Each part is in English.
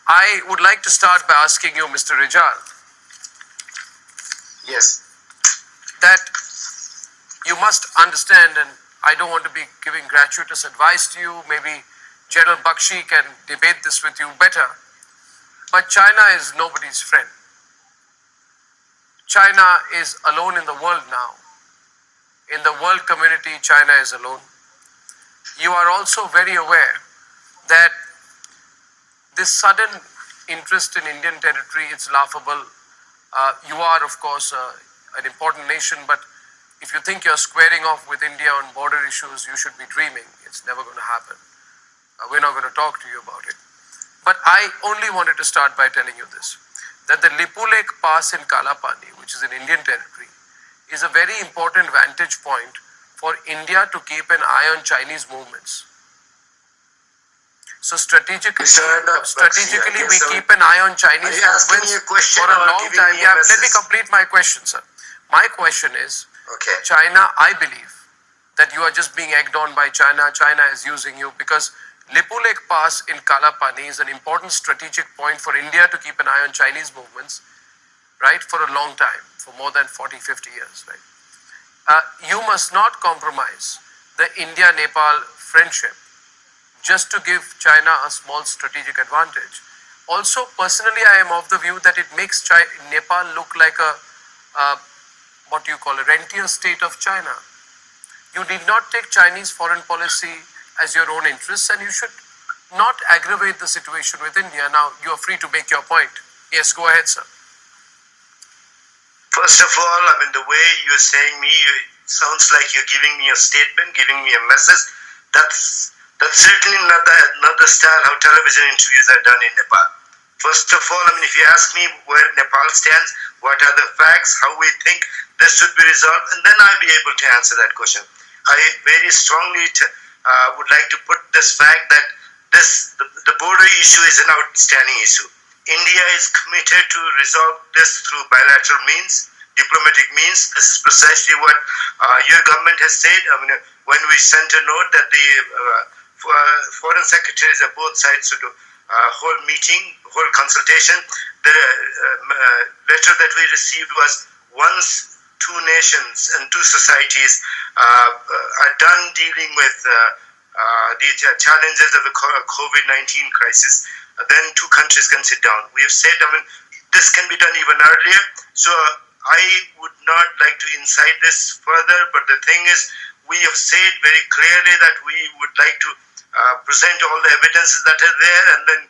I would like to start by asking you, Mr. Rijal. Yes. That you must understand, and I don't want to be giving gratuitous advice to you, maybe General Bakshi can debate this with you better, but China is nobody's friend. China is alone in the world now. In the world community, China is alone. You are also very aware that this sudden interest in Indian territory, it's laughable. You are, of course, an important nation, but if you think you're squaring off with India on border issues, you should be dreaming. It's never going to happen. We're not going to talk to you about it. But I only wanted to start by telling you this, that the Lipu Lake Pass in Kalapani, which is in Indian territory, is a very important vantage point for India to keep an eye on Chinese movements. So strategically, we keep an eye on Chinese movements for a long time. Yeah, let me complete my question, sir. My question is, China, I believe that you are just being egged on by China. China is using you because Lipu Lake Pass in Kalapani is an important strategic point for India to keep an eye on Chinese movements, right, for a long time, for more than 40, 50 years, right? You must not compromise the India-Nepal friendship just to give China a small strategic advantage. Also, personally, I am of the view that it makes Nepal look like what you call a rentier state of China. You did not take Chinese foreign policy as your own interests, and you should not aggravate the situation with India. Now, you are free to make your point. Yes, go ahead, sir. First of all, the way you're saying me, it sounds like you're giving me a statement, giving me a message. That's certainly not the style how television interviews are done in Nepal. First of all, if you ask me where Nepal stands, what are the facts, how we think this should be resolved, and then I'll be able to answer that question. I very strongly would like to put this fact that the border issue is an outstanding issue. India is committed to resolve this through bilateral means, diplomatic means. This is precisely what your government has said. When we sent a note that the foreign secretaries of both sides should hold meeting, hold consultation, the letter that we received was once two nations and two societies are done dealing with the challenges of the COVID-19 crisis, then two countries can sit down. We have said, this can be done even earlier. So I would not like to incite this further, but the thing is, we have said very clearly that we would like to present all the evidences that are there, and then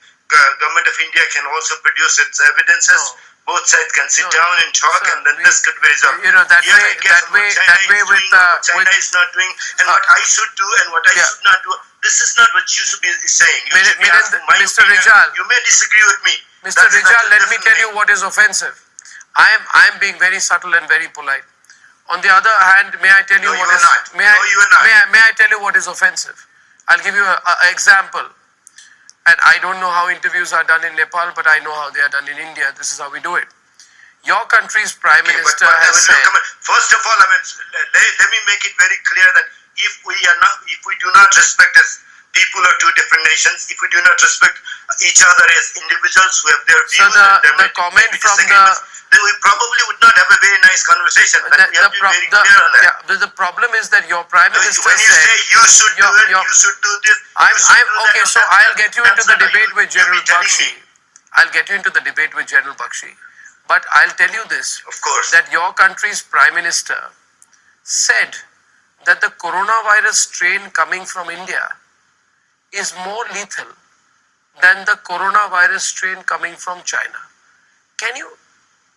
government of India can also produce its evidences. Both sides can sit down and talk, and then this could be resolved. That way with China is not doing, and what I should do and what I should not do. This is not what you should be saying. Mr. Rijal, you may disagree with me. Mr. Rijal, let me tell you what is offensive. I am being very subtle and very polite. On the other hand, may I tell you what is may I tell you what is offensive? I'll give you an example. And I don't know how interviews are done in Nepal, but I know how they are done in India. This is how we do it. Your country's Prime Minister has said... First of all, let me make it very clear that if we do not respect as people of two different nations, if we do not respect each other as individuals who have their views, the comment from then we probably would not have a very nice conversation. We have to be very clear on that. The problem is that your Prime Minister when you say you should do it, you should do this. Okay, so I'll get you into the debate with General Bakshi. I'll get you into the debate with General Bakshi. But I'll tell you this, of course, that your country's Prime Minister said that the coronavirus strain coming from India is more lethal than the coronavirus strain coming from China. Can you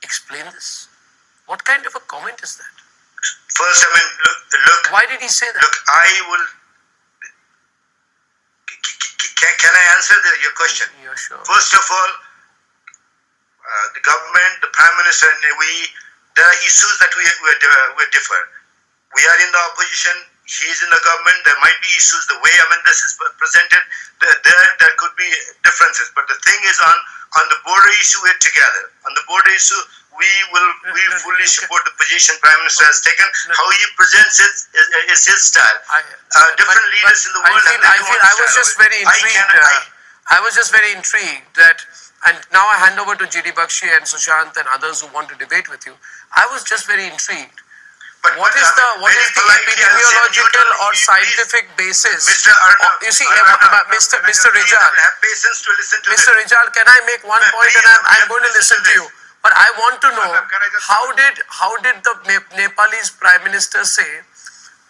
explain this? What kind of a comment is that? First, look. Why did he say that? Look, I will. Can I answer your question? Yeah, sure. First of all, the government, the Prime Minister, and there are issues that we differ. We are in the opposition. He is in the government. There might be issues. The way this is presented, there could be differences. But the thing is, on the border issue, we're together. On the border issue, we fully support the position Prime Minister has taken. How he presents it is his style. Different leaders in the world have their own style. I was just very intrigued. I was just very intrigued that, and now I hand over to GD Bakshi and Sushant and others who want to debate with you. I was just very intrigued. What is the epidemiological or scientific basis? Mr. Arnab, You see, Arnab, Mr. Rijal, have patience to listen to Mr. Rijal, can I make one point and I'm going to listen to you? But I want to know, how did the Nepalese Prime Minister say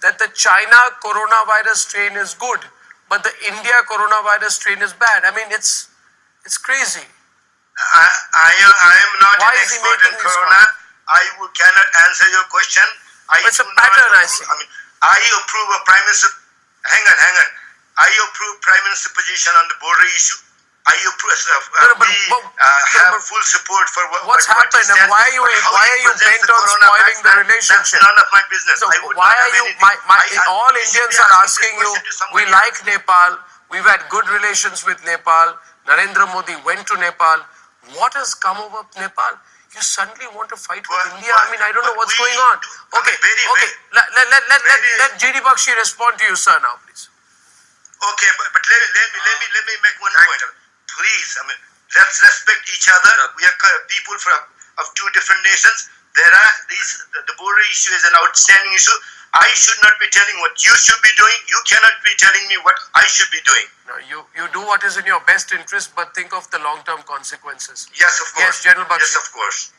that the China coronavirus strain is good, but the India coronavirus strain is bad? I mean, it's crazy. I am not Why an is he expert in making this corona. Cannot answer your question. It's a pattern, I see. I approve of Prime Minister. Hang on. I approve Prime Minister position on the border issue. I approve. Have full support for what's happened, and why are you bent on spoiling the relationship? That's none of my business. So why are you? All Indians are asking you. We like Nepal. We've had good relations with Nepal. Narendra Modi went to Nepal. What has come over Nepal? You suddenly want to fight with India? I mean, I don't know what's going on. Okay. Let GD Bakshi respond to you, sir, now, please. Okay, but let me make one point. Please, let's respect each other. We are people of two different nations. The border issue is an outstanding issue. I should not be telling what you should be doing. You cannot be telling me what I should be doing. No, you do what is in your best interest, but think of the long-term consequences. Yes, of course. Yes, General Bakshi. Yes, of course.